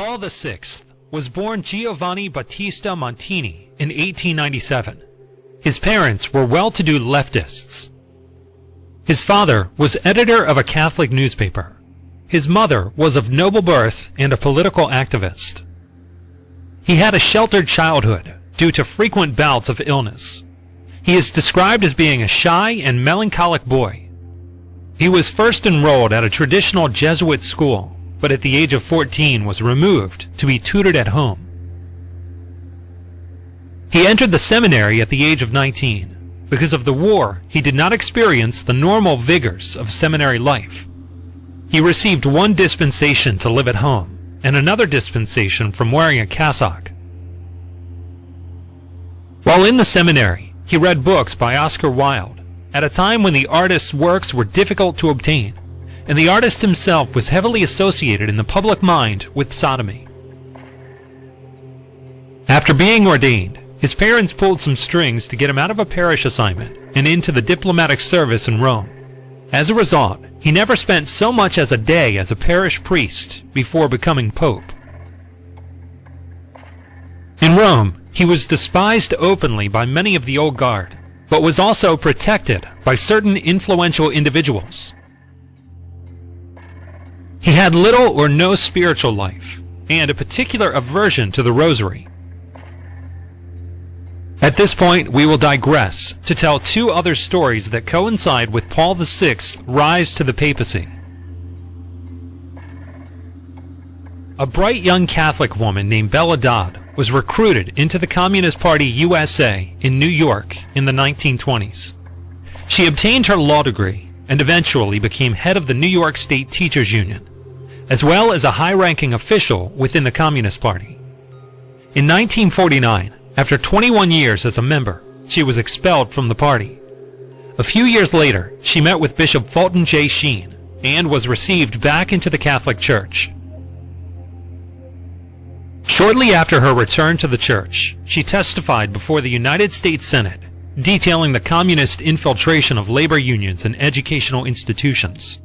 Paul VI was born Giovanni Battista Montini in 1897. His parents were well-to-do leftists. His father was editor of a Catholic newspaper. His mother was of noble birth and a political activist. He had a sheltered childhood due to frequent bouts of illness. He is described as being a shy and melancholic boy. He was first enrolled at a traditional Jesuit school, but at the age of 14 was removed to be tutored at home. He entered the seminary at the age of 19. Because of the war, he did not experience the normal vigors of seminary life. He received one dispensation to live at home, and another dispensation from wearing a cassock. While in the seminary, he read books by Oscar Wilde, at a time when the artist's works were difficult to obtain, and the artist himself was heavily associated in the public mind with sodomy. After being ordained, his parents pulled some strings to get him out of a parish assignment and into the diplomatic service in Rome. As a result, he never spent so much as a day as a parish priest before becoming pope. In Rome, he was despised openly by many of the old guard, but was also protected by certain influential individuals. He had little or no spiritual life, and a particular aversion to the rosary. At this point, we will digress to tell two other stories that coincide with Paul VI's rise to the papacy. A bright young Catholic woman named Bella Dodd was recruited into the Communist Party USA in New York in the 1920s. She obtained her law degree and eventually became head of the New York State Teachers Union, as well as a high-ranking official within the Communist Party. In 1949, after 21 years as a member, she was expelled from the party. A few years later, she met with Bishop Fulton J. Sheen and was received back into the Catholic Church. Shortly after her return to the Church, she testified before the United States Senate, detailing the communist infiltration of labor unions and educational institutions.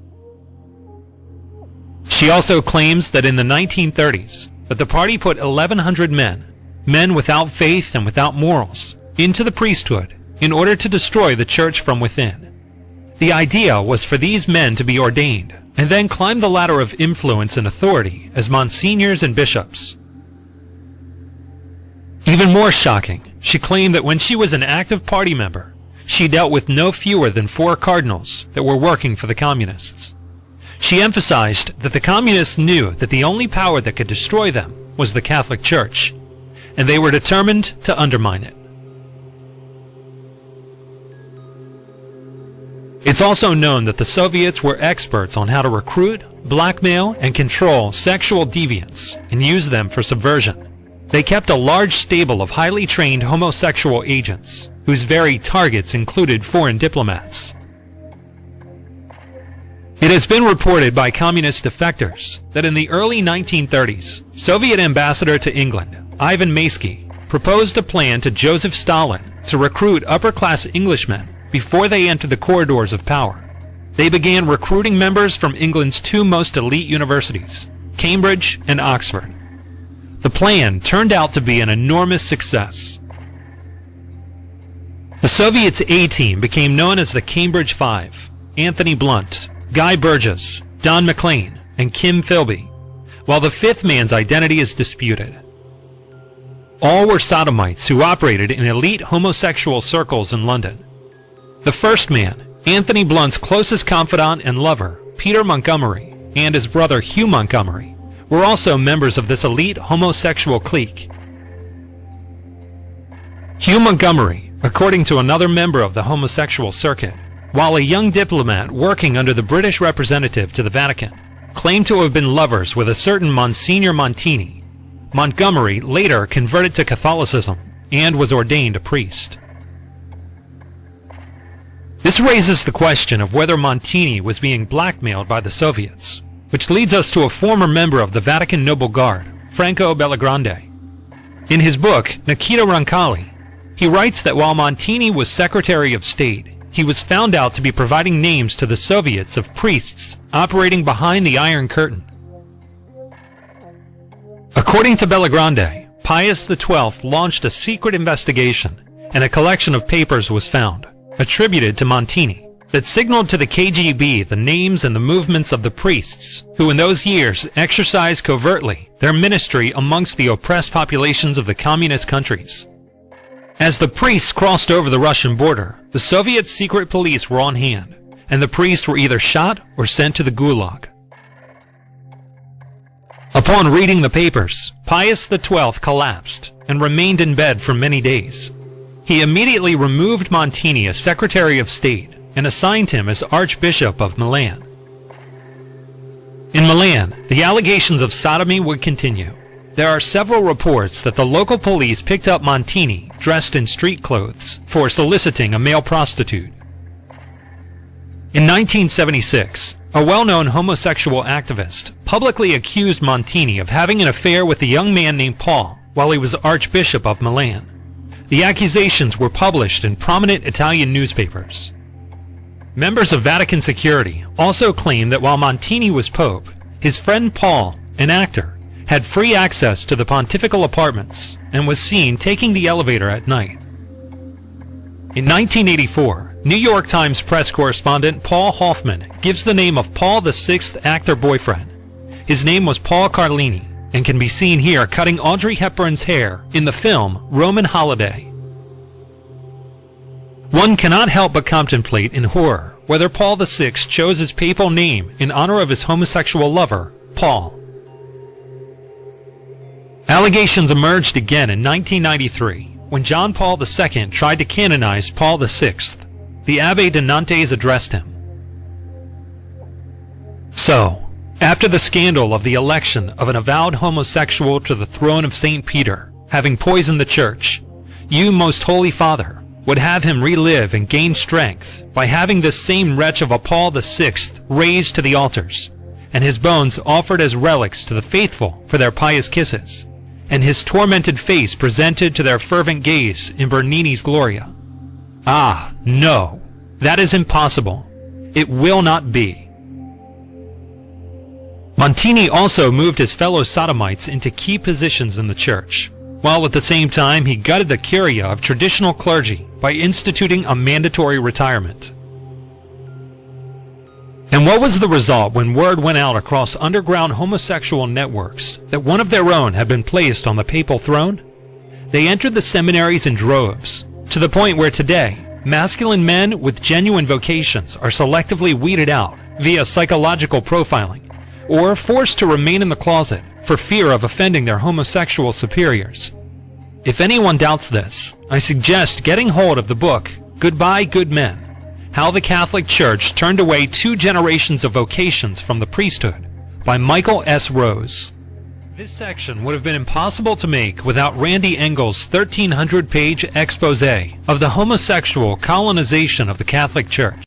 She also claims that in the 1930s, that the party put 1,100 men without faith and without morals, into the priesthood in order to destroy the church from within. The idea was for these men to be ordained and then climb the ladder of influence and authority as monsignors and bishops. Even more shocking, she claimed that when she was an active party member, she dealt with no fewer than 4 cardinals that were working for the communists. She emphasized that the communists knew that the only power that could destroy them was the Catholic Church, and they were determined to undermine it. It's also known that the Soviets were experts on how to recruit, blackmail, and control sexual deviants and use them for subversion. They kept a large stable of highly trained homosexual agents, whose very targets included foreign diplomats. It has been reported by communist defectors that in the early 1930s, Soviet ambassador to England, Ivan Maysky, proposed a plan to Joseph Stalin to recruit upper-class Englishmen before they entered the corridors of power. They began recruiting members from England's 2 most elite universities, Cambridge and Oxford. The plan turned out to be an enormous success. The Soviets' A-team became known as the Cambridge Five: Anthony Blunt, Guy Burgess, Don McLean, and Kim Philby, while the 5th man's identity is disputed. All were sodomites who operated in elite homosexual circles in London. The first man, Anthony Blunt's closest confidant and lover, Peter Montgomery, and his brother Hugh Montgomery, were also members of this elite homosexual clique. Hugh Montgomery, according to another member of the homosexual circuit, while a young diplomat working under the British representative to the Vatican, claimed to have been lovers with a certain Monsignor Montini. Montgomery later converted to Catholicism and was ordained a priest. This raises the question of whether Montini was being blackmailed by the Soviets, which leads us to a former member of the Vatican Noble Guard, Franco Bellegrande. In his book, Nikita Roncalli, he writes that while Montini was Secretary of State, he was found out to be providing names to the Soviets of priests operating behind the Iron Curtain. According to Bellegrande, Pius XII launched a secret investigation, and a collection of papers was found, attributed to Montini, that signaled to the KGB the names and the movements of the priests who in those years exercised covertly their ministry amongst the oppressed populations of the communist countries. As the priests crossed over the Russian border, the Soviet secret police were on hand, and the priests were either shot or sent to the Gulag. Upon reading the papers, Pius XII collapsed and remained in bed for many days. He immediately removed Montini as Secretary of State and assigned him as Archbishop of Milan. In Milan, the allegations of sodomy would continue. There are several reports that the local police picked up Montini dressed in street clothes for soliciting a male prostitute. In 1976, a well-known homosexual activist publicly accused Montini of having an affair with a young man named Paul while he was Archbishop of Milan. The accusations were published in prominent Italian newspapers. Members of Vatican security also claimed that while Montini was Pope, his friend Paul, an actor, had free access to the pontifical apartments and was seen taking the elevator at night. In 1984, New York Times press correspondent Paul Hoffman gives the name of Paul VI actor boyfriend. His name was Paul Carlini and can be seen here cutting Audrey Hepburn's hair in the film Roman Holiday. One cannot help but contemplate in horror whether Paul VI chose his papal name in honor of his homosexual lover, Paul. Allegations emerged again in 1993 when John Paul II tried to canonize Paul VI. The Abbé de Nantes addressed him. So, after the scandal of the election of an avowed homosexual to the throne of St. Peter, having poisoned the church, you, most holy Father, would have him relive and gain strength by having this same wretch of a Paul VI raised to the altars, and his bones offered as relics to the faithful for their pious kisses, and his tormented face presented to their fervent gaze in Bernini's Gloria. Ah, no, that is impossible. It will not be. Montini also moved his fellow sodomites into key positions in the church, while at the same time he gutted the curia of traditional clergy by instituting a mandatory retirement. And what was the result when word went out across underground homosexual networks that one of their own had been placed on the papal throne? They entered the seminaries in droves, to the point where today, masculine men with genuine vocations are selectively weeded out via psychological profiling, or forced to remain in the closet for fear of offending their homosexual superiors. If anyone doubts this, I suggest getting hold of the book, Goodbye, Good Men, How the Catholic Church Turned Away 2 Generations of Vocations from the Priesthood, by Michael S. Rose. This section would have been impossible to make without Randy Engel's 1,300-page expose of the homosexual colonization of the Catholic Church.